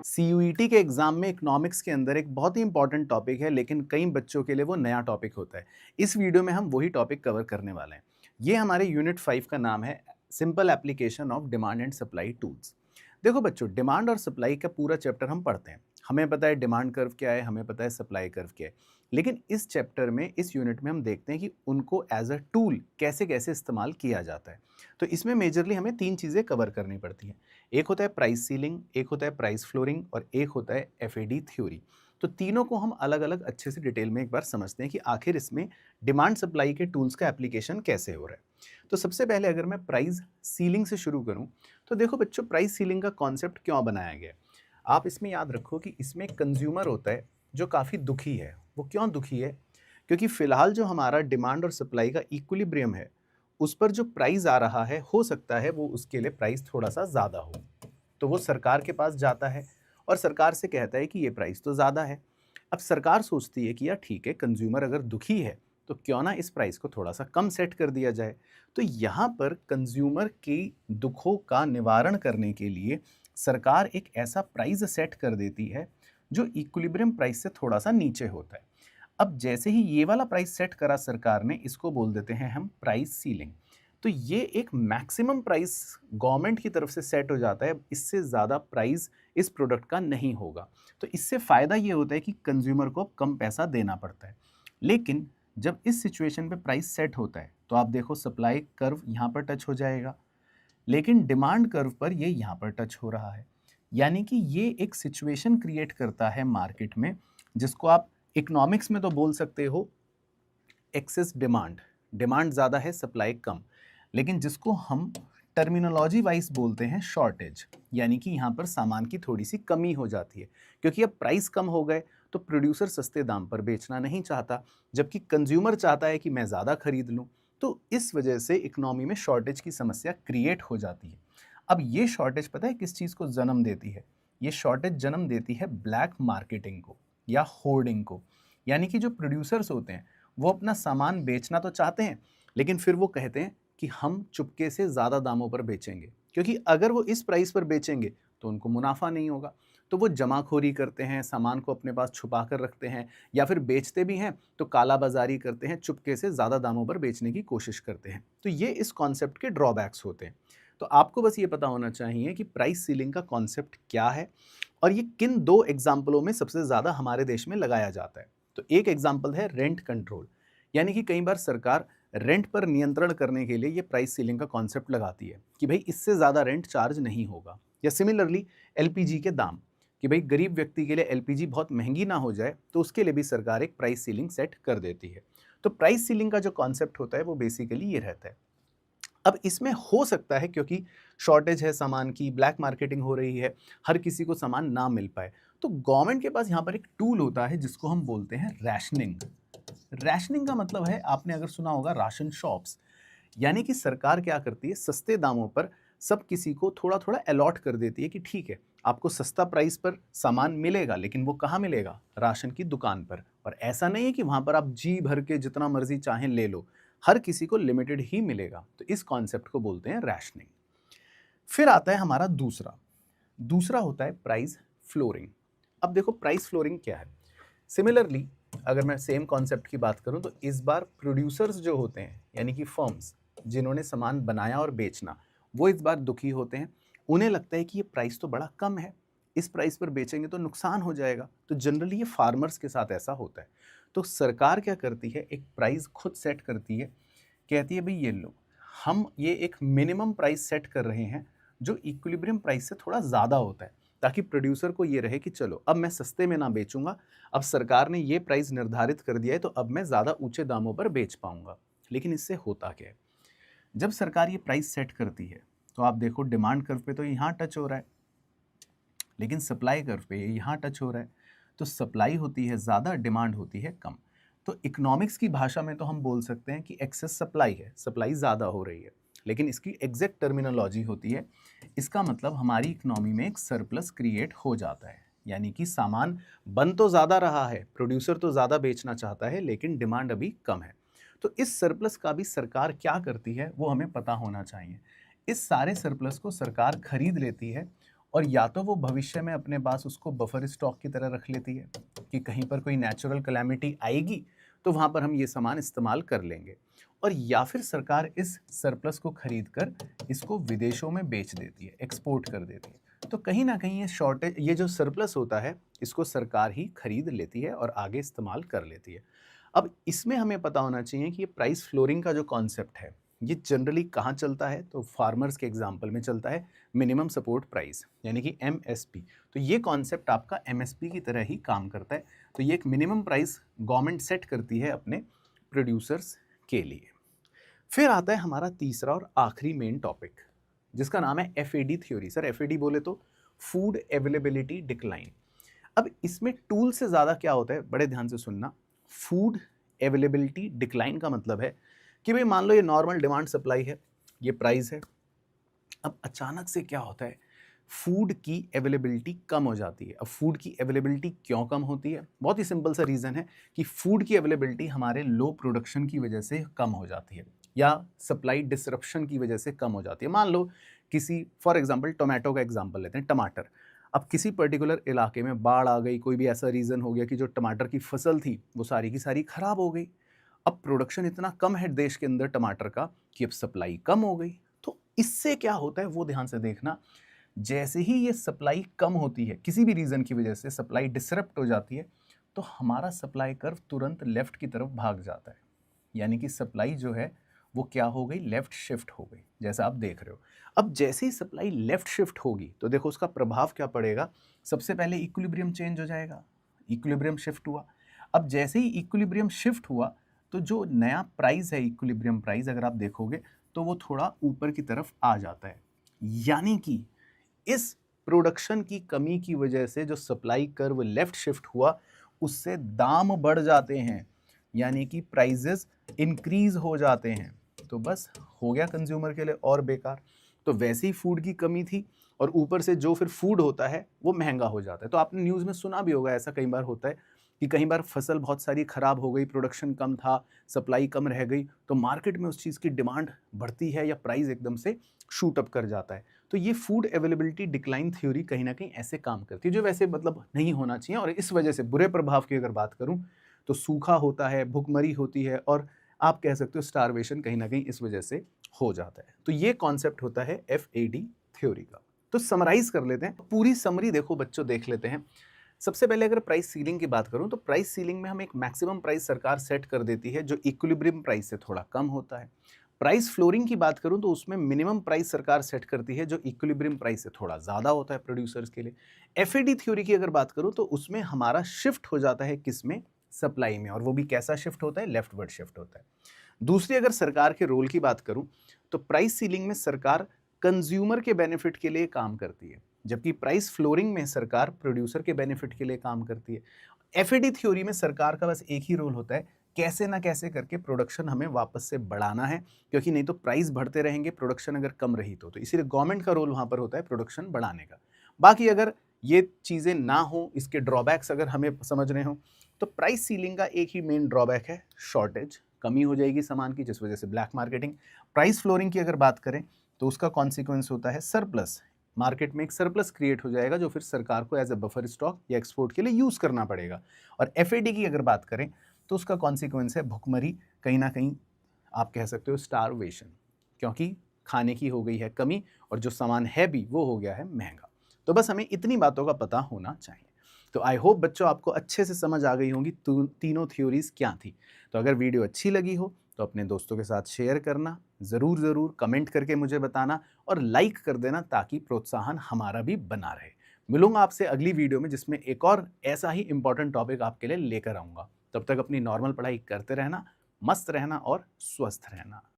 CUET के exam में economics के अंदर एक बहुत ही इंपॉर्टेंट टॉपिक है, लेकिन कई बच्चों के लिए वो नया टॉपिक होता है। इस वीडियो में हम वही टॉपिक कवर करने वाले हैं। ये हमारे यूनिट 5 का नाम है simple application of demand and supply tools. देखो बच्चों, डिमांड और सप्लाई का पूरा चैप्टर हम पढ़ते हैं। हमें पता है डिमांड कर्व क्या है, हमें पता है सप्लाई कर्व क्या है, लेकिन इस चैप्टर में, इस यूनिट में हम देखते हैं कि उनको एज अ टूल कैसे कैसे इस्तेमाल किया जाता है। तो इसमें मेजरली हमें 3 चीज़ें कवर करनी पड़ती हैं। एक होता है प्राइस सीलिंग, एक होता है प्राइस फ्लोरिंग और एक होता है एफएडी थ्योरी। तो तीनों को हम अलग-अलग अच्छे से डिटेल में एक बार समझते हैं कि आखिर इसमें डिमांड सप्लाई के टूल्स का एप्लीकेशन कैसे हो रहा है। तो सबसे पहले अगर मैं प्राइस सीलिंग से शुरू करूं, तो देखो बच्चों, प्राइस सीलिंग का कॉन्सेप्ट क्यों बनाया गया है? आप इसमें याद रखो कि इसमें कंज्यूमर होता है जो काफ़ी दुखी है। वो क्यों दुखी है? क्योंकि फिलहाल जो हमारा डिमांड और सप्लाई का इक्विलिब्रियम है, उस पर जो प्राइस आ रहा है, हो सकता है वो उसके लिए प्राइस थोड़ा-सा ज़्यादा हो। तो वो सरकार के पास जाता है और सरकार से कहता है कि ये प्राइस तो ज़्यादा है। अब सरकार सोचती है कि यार ठीक है, कंज्यूमर अगर दुखी है, तो क्यों ना इस प्राइस को थोड़ा-सा कम सेट कर दिया जाए। तो यहाँ पर कंज्यूमर की दुखों का निवारण करने के लिए सरकार एक ऐसा प्राइस सेट कर देती है, जो इक्विलिब्रियम प्राइस से थोड़ा-सा नीचे होता है। अब जैसे ही ये वाला प्राइस सेट करा सरकार ने, इसको बोल देते हैं हम प्राइस सीलिंग। तो ये एक मैक्सिमम प्राइस गवर्नमेंट की तरफ से सेट हो जाता है, इससे ज़्यादा प्राइस इस प्रोडक्ट का नहीं होगा। तो इससे फ़ायदा ये होता है कि कंज्यूमर को कम पैसा देना पड़ता है। लेकिन जब इस सिचुएशन पे प्राइस सेट होता है, तो आप देखो सप्लाई कर्व यहाँ पर टच हो जाएगा, लेकिन डिमांड कर्व पर ये यहाँ पर टच हो रहा है। यानी कि ये एक सिचुएशन क्रिएट करता है मार्केट में, जिसको आप इकोनॉमिक्स में तो बोल सकते हो एक्सेस डिमांड। डिमांड ज़्यादा है, सप्लाई कम। लेकिन जिसको हम टर्मिनोलॉजी वाइज बोलते हैं शॉर्टेज, यानी कि यहाँ पर सामान की थोड़ी सी कमी हो जाती है, क्योंकि अब प्राइस कम हो गए तो प्रोड्यूसर सस्ते दाम पर बेचना नहीं चाहता, जबकि कंज्यूमर चाहता है कि मैं ज़्यादा खरीद लूँ। तो इस वजह से इकोनॉमी में शॉर्टेज की समस्या क्रिएट हो जाती है। अब ये शॉर्टेज पता है किस चीज़ को जन्म देती है? ये शॉर्टेज जन्म देती है ब्लैक मार्केटिंग को या होर्डिंग को। यानी कि जो प्रोड्यूसर्स होते हैं, वो अपना सामान बेचना तो चाहते हैं, लेकिन फिर वो कहते हैं कि हम चुपके से ज़्यादा दामों पर बेचेंगे, क्योंकि अगर वो इस प्राइस पर बेचेंगे तो उनको मुनाफा नहीं होगा। तो वो जमाखोरी करते हैं, सामान को अपने पास छुपा कर रखते हैं, या फिर बेचते भी हैं तो काला बाजारी करते हैं, चुपके से ज़्यादा दामों पर बेचने की कोशिश करते हैं। तो ये इस कॉन्सेप्ट के ड्रॉबैक्स होते हैं। तो आपको बस ये पता होना चाहिए कि प्राइस सीलिंग का कॉन्सेप्ट क्या है और ये किन 2 एग्जाम्पलों में सबसे ज़्यादा हमारे देश में लगाया जाता है। तो एक एग्जाम्पल है रेंट कंट्रोल, यानी कि कई बार सरकार रेंट पर नियंत्रण करने के लिए ये प्राइस सीलिंग का कॉन्सेप्ट लगाती है कि भाई इससे ज़्यादा रेंट चार्ज नहीं होगा। या सिमिलरली एलपीजी के दाम, कि भाई गरीब व्यक्ति के लिए एलपीजी बहुत महंगी ना हो जाए, तो उसके लिए भी सरकार एक प्राइस सीलिंग सेट कर देती है। तो प्राइस सीलिंग का जो कॉन्सेप्ट होता है वो बेसिकली ये रहता है। अब इसमें हो सकता है क्योंकि शॉर्टेज है सामान की, ब्लैक मार्केटिंग हो रही है, हर किसी को सामान ना मिल पाए, तो गवर्नमेंट के पास यहाँ पर एक टूल होता है जिसको हम बोलते हैं रैशनिंग। रैशनिंग का मतलब है, आपने अगर सुना होगा, राशन शॉप्स। यानी कि सरकार क्या करती है, सस्ते दामों पर सब किसी को थोड़ा थोड़ा अलॉट कर देती है कि ठीक है, आपको सस्ता प्राइस पर सामान मिलेगा, लेकिन वो कहाँ मिलेगा? राशन की दुकान पर। और ऐसा नहीं है कि वहाँ पर आप जी भर के जितना मर्जी चाहें ले लो, हर किसी को लिमिटेड ही मिलेगा। तो इस कॉन्सेप्ट को बोलते हैं रैशनिंग। फिर आता है हमारा दूसरा दूसरा होता है प्राइस फ्लोरिंग। अब देखो प्राइस फ्लोरिंग क्या है। सिमिलरली अगर मैं सेम कॉन्सेप्ट की बात करूं, तो इस बार प्रोड्यूसर्स जो होते हैं, यानी कि फर्म्स जिन्होंने सामान बनाया और बेचना, वो इस बार दुखी होते हैं। उन्हें लगता है कि ये प्राइस तो बड़ा कम है, इस प्राइस पर बेचेंगे तो नुकसान हो जाएगा। तो जनरली ये फार्मर्स के साथ ऐसा होता है। तो सरकार क्या करती है, एक प्राइस खुद सेट करती है, कहती है भाई ये लो, हम ये एक मिनिमम प्राइस सेट कर रहे हैं जो इक्विलिब्रियम प्राइस से थोड़ा ज़्यादा होता है, ताकि प्रोड्यूसर को ये रहे कि चलो अब मैं सस्ते में ना बेचूंगा, अब सरकार ने ये प्राइस निर्धारित कर दिया है तो अब मैं ज़्यादा ऊंचे दामों पर बेच पाऊंगा। लेकिन इससे होता क्या है, जब सरकार ये प्राइस सेट करती है तो आप देखो डिमांड कर्व पे तो यहाँ टच हो रहा है, लेकिन सप्लाई कर्व पे यहाँ टच हो रहा है। तो सप्लाई होती है ज़्यादा, डिमांड होती है कम। तो इकोनॉमिक्स की भाषा में तो हम बोल सकते हैं कि एक्सेस सप्लाई है, सप्लाई ज़्यादा हो रही है। लेकिन इसकी एग्जैक्ट टर्मिनोलॉजी होती है, इसका मतलब हमारी इकोनॉमी में एक सरप्लस क्रिएट हो जाता है, यानी कि सामान बन तो ज़्यादा रहा है, प्रोड्यूसर तो ज़्यादा बेचना चाहता है, लेकिन डिमांड अभी कम है। तो इस सरप्लस का भी सरकार क्या करती है वो हमें पता होना चाहिए। इस सारे सरप्लस को सरकार खरीद लेती है और या तो वो भविष्य में अपने पास उसको बफर स्टॉक की तरह रख लेती है कि कहीं पर कोई नेचुरल कैलेमिटी आएगी तो वहाँ पर हम ये सामान इस्तेमाल कर लेंगे, और या फिर सरकार इस सरप्लस को खरीद कर इसको विदेशों में बेच देती है, एक्सपोर्ट कर देती है। तो कहीं ना कहीं ये शॉर्टेज, ये जो सरप्लस होता है, इसको सरकार ही खरीद लेती है और आगे इस्तेमाल कर लेती है। अब इसमें हमें पता होना चाहिए कि ये प्राइस फ्लोरिंग का जो कॉन्सेप्ट है, ये जनरली कहाँ चलता है, तो फार्मर्स के एग्जाम्पल में चलता है मिनिमम सपोर्ट प्राइस, यानी कि एमएसपी। तो ये कॉन्सेप्ट आपका एमएसपी की तरह ही काम करता है। तो ये एक मिनिमम प्राइस गवर्नमेंट सेट करती है अपने प्रोड्यूसर्स के लिए। फिर आता है हमारा तीसरा और आखिरी मेन टॉपिक, जिसका नाम है एफएडी थ्योरी। सर एफएडी बोले तो फूड अवेलेबिलिटी डिक्लाइन। अब इसमें टूल से ज़्यादा क्या होता है, बड़े ध्यान से सुनना। फूड अवेलेबिलिटी डिक्लाइन का मतलब है कि भाई मान लो ये नॉर्मल डिमांड सप्लाई है, ये प्राइस है। अब अचानक से क्या होता है, फूड की अवेलेबिलिटी कम हो जाती है। अब फूड की अवेलेबिलिटी क्यों कम होती है, बहुत ही सिंपल सा रीज़न है कि फूड की अवेलेबिलिटी हमारे लो प्रोडक्शन की वजह से कम हो जाती है या सप्लाई डिसरप्शन की वजह से कम हो जाती है। मान लो किसी, फॉर एग्जांपल टोमेटो का एग्जांपल लेते हैं, टमाटर। अब किसी पर्टिकुलर इलाके में बाढ़ आ गई, कोई भी ऐसा रीज़न हो गया कि जो टमाटर की फसल थी वो सारी की सारी ख़राब हो गई। अब प्रोडक्शन इतना कम है देश के अंदर टमाटर का कि अब सप्लाई कम हो गई। तो इससे क्या होता है वो ध्यान से देखना। जैसे ही ये सप्लाई कम होती है, किसी भी रीज़न की वजह से सप्लाई डिसरप्ट हो जाती है, तो हमारा सप्लाई कर्व तुरंत लेफ्ट की तरफ भाग जाता है, यानी कि सप्लाई जो है वो क्या हो गई, लेफ्ट शिफ्ट हो गई, जैसा आप देख रहे हो। अब जैसे ही सप्लाई लेफ्ट शिफ्ट होगी तो देखो उसका प्रभाव क्या पड़ेगा। सबसे पहले इक्विलिब्रियम चेंज हो जाएगा, इक्विलिब्रियम शिफ्ट हुआ। अब जैसे ही इक्विलिब्रियम शिफ्ट हुआ तो जो नया प्राइस है, इक्विलिब्रियम प्राइस, अगर आप देखोगे तो वो थोड़ा ऊपर की तरफ आ जाता है। यानी कि इस प्रोडक्शन की कमी की वजह से जो सप्लाई कर्व लेफ्ट शिफ्ट हुआ, उससे दाम बढ़ जाते हैं, यानी कि प्राइजेस इंक्रीज हो जाते हैं। तो बस हो गया कंज्यूमर के लिए और बेकार। तो वैसे ही फूड की कमी थी और ऊपर से जो फिर फूड होता है वो महंगा हो जाता है। तो आपने न्यूज़ में सुना भी होगा, ऐसा कई बार होता है कि कई बार फसल बहुत सारी खराब हो गई, प्रोडक्शन कम था, सप्लाई कम रह गई, तो मार्केट में उस चीज़ की डिमांड बढ़ती है या प्राइस एकदम से शूट अप कर जाता है। तो ये फूड अवेलेबिलिटी डिक्लाइन थ्योरी कहीं ना कहीं ऐसे काम करती है, जो वैसे मतलब नहीं होना चाहिए। और इस वजह से बुरे प्रभाव की अगर बात करूं तो सूखा होता है, भुखमरी होती है, और आप कह सकते हो स्टारवेशन कहीं ना कहीं इस वजह से हो जाता है। तो ये कॉन्सेप्ट होता है एफएडी थ्योरी का। तो समराइज कर लेते हैं, पूरी समरी देखो बच्चों, देख लेते हैं। सबसे पहले अगर प्राइस सीलिंग की बात करूं तो प्राइस सीलिंग में हम एक मैक्सिमम प्राइस सरकार सेट कर देती है जो इक्विलिब्रियम प्राइस से थोड़ा कम होता है। प्राइस फ्लोरिंग की बात करूं तो उसमें मिनिमम प्राइस सरकार सेट करती है जो इक्विलिब्रियम प्राइस से थोड़ा ज़्यादा होता है प्रोड्यूसर्स के लिए। एफएडी थ्योरी की अगर बात करूं तो उसमें हमारा शिफ्ट हो जाता है किसमें, सप्लाई में, और वो भी कैसा शिफ्ट होता है, लेफ्टवर्ड शिफ्ट होता है। दूसरी अगर सरकार के रोल की बात करूं तो प्राइस सीलिंग में सरकार कंज्यूमर के बेनिफिट के लिए काम करती है, जबकि प्राइस फ्लोरिंग में सरकार प्रोड्यूसर के बेनिफिट के लिए काम करती है। एफएडी थ्योरी में सरकार का बस एक ही रोल होता है, कैसे ना कैसे करके प्रोडक्शन हमें वापस से बढ़ाना है, क्योंकि नहीं तो प्राइस बढ़ते रहेंगे प्रोडक्शन अगर कम रही तो इसीलिए गवर्नमेंट का रोल वहाँ पर होता है प्रोडक्शन बढ़ाने का। बाकी अगर ये चीज़ें ना हो, इसके ड्रॉबैक्स अगर हमें समझने हो, तो प्राइस सीलिंग का एक ही मेन ड्रॉबैक है, शॉर्टेज, कमी हो जाएगी सामान की जिस वजह से ब्लैक मार्केटिंग। प्राइस फ्लोरिंग की अगर बात करें तो उसका कॉन्सिक्वेंस होता है सरप्लस, मार्केट में एक सरप्लस क्रिएट हो जाएगा जो फिर सरकार को एज ए बफर स्टॉक या एक्सपोर्ट के लिए यूज़ करना पड़ेगा। और एफएडी की अगर बात करें तो उसका कॉन्सिक्वेंस है भुखमरी, कहीं ना कहीं आप कह सकते हो स्टारवेशन, क्योंकि खाने की हो गई है कमी और जो सामान है भी वो हो गया है महंगा। तो बस हमें इतनी बातों का पता होना चाहिए। तो आई होप बच्चों आपको अच्छे से समझ आ गई होंगी तीनों थ्योरीज क्या थी। तो अगर वीडियो अच्छी लगी हो तो अपने दोस्तों के साथ शेयर करना, ज़रूर कमेंट करके मुझे बताना और लाइक कर देना ताकि प्रोत्साहन हमारा भी बना रहे। मिलूंगा आपसे अगली वीडियो में जिसमें एक और ऐसा ही इंपॉर्टेंट टॉपिक आपके लिए लेकर आऊँगा। तब तक अपनी नॉर्मल पढ़ाई करते रहना, मस्त रहना और स्वस्थ रहना।